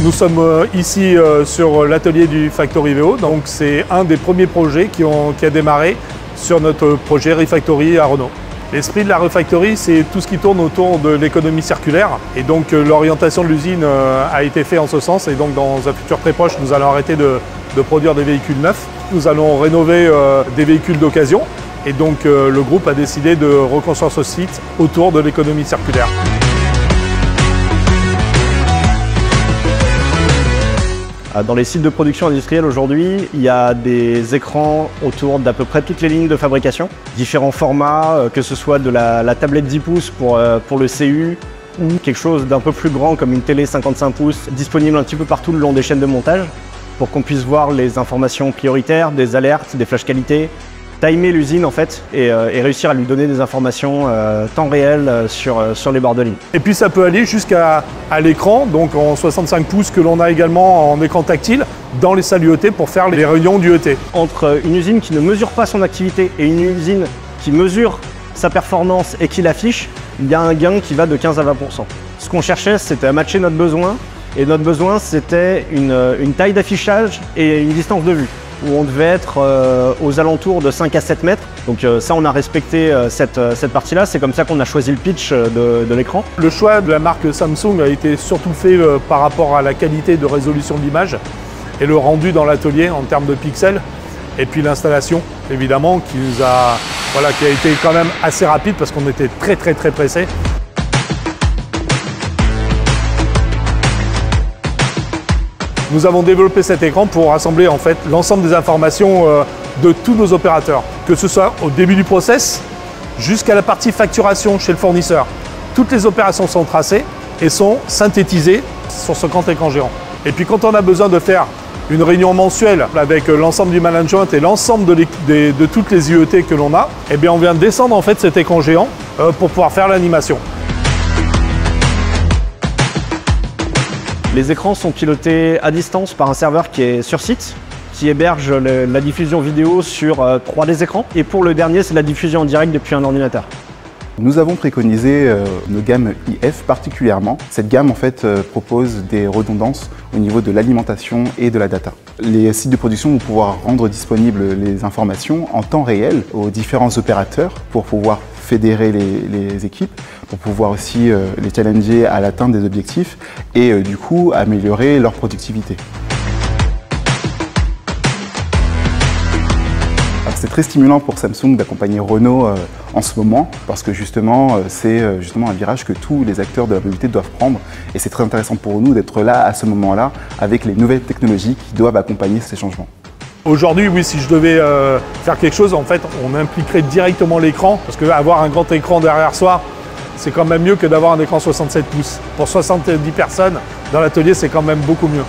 Nous sommes ici sur l'atelier du Factory VO, donc c'est un des premiers projets qui a démarré sur notre projet Refactory à Renault. L'esprit de la Refactory, c'est tout ce qui tourne autour de l'économie circulaire et donc l'orientation de l'usine a été faite en ce sens et donc dans un futur très proche, nous allons arrêter de produire des véhicules neufs. Nous allons rénover des véhicules d'occasion et donc le groupe a décidé de reconstruire ce site autour de l'économie circulaire. Dans les sites de production industrielle aujourd'hui, il y a des écrans autour d'à peu près toutes les lignes de fabrication. Différents formats, que ce soit de la tablette 10 pouces pour le CU ou quelque chose d'un peu plus grand comme une télé 55 pouces disponible un petit peu partout le long des chaînes de montage pour qu'on puisse voir les informations prioritaires, des alertes, des flashs qualité, timer l'usine en fait et réussir à lui donner des informations temps réel sur les bords de ligne. Et puis ça peut aller jusqu'à l'écran, donc en 65 pouces que l'on a également en écran tactile dans les salles UET pour faire les réunions du ET. Entre une usine qui ne mesure pas son activité et une usine qui mesure sa performance et qui l'affiche, il y a un gain qui va de 15 à 20%. Ce qu'on cherchait, c'était à matcher notre besoin et notre besoin, c'était une taille d'affichage et une distance de vue, où on devait être aux alentours de 5 à 7 mètres. Donc ça, on a respecté cette partie-là. C'est comme ça qu'on a choisi le pitch de l'écran. Le choix de la marque Samsung a été surtout fait par rapport à la qualité de résolution de l'image et le rendu dans l'atelier en termes de pixels. Et puis l'installation, évidemment, qui a été quand même assez rapide parce qu'on était très pressés. Nous avons développé cet écran pour rassembler en fait l'ensemble des informations de tous nos opérateurs, que ce soit au début du process jusqu'à la partie facturation chez le fournisseur. Toutes les opérations sont tracées et sont synthétisées sur ce grand écran géant. Et puis quand on a besoin de faire une réunion mensuelle avec l'ensemble du management et l'ensemble de toutes les IET que l'on a, eh bien on vient descendre en fait cet écran géant pour pouvoir faire l'animation. Les écrans sont pilotés à distance par un serveur qui est sur site, qui héberge la diffusion vidéo sur 3 des écrans. Et pour le dernier, c'est la diffusion en direct depuis un ordinateur. Nous avons préconisé une gamme IF particulièrement. Cette gamme en fait propose des redondances au niveau de l'alimentation et de la data. Les sites de production vont pouvoir rendre disponibles les informations en temps réel aux différents opérateurs pour pouvoir fédérer les équipes, pour pouvoir aussi les challenger à l'atteinte des objectifs et du coup améliorer leur productivité. C'est très stimulant pour Samsung d'accompagner Renault en ce moment parce que justement c'est un virage que tous les acteurs de la mobilité doivent prendre et c'est très intéressant pour nous d'être là à ce moment-là avec les nouvelles technologies qui doivent accompagner ces changements. Aujourd'hui, oui, si je devais faire quelque chose, en fait, on impliquerait directement l'écran parce qu'avoir un grand écran derrière soi, c'est quand même mieux que d'avoir un écran 67 pouces. Pour 70 personnes dans l'atelier, c'est quand même beaucoup mieux.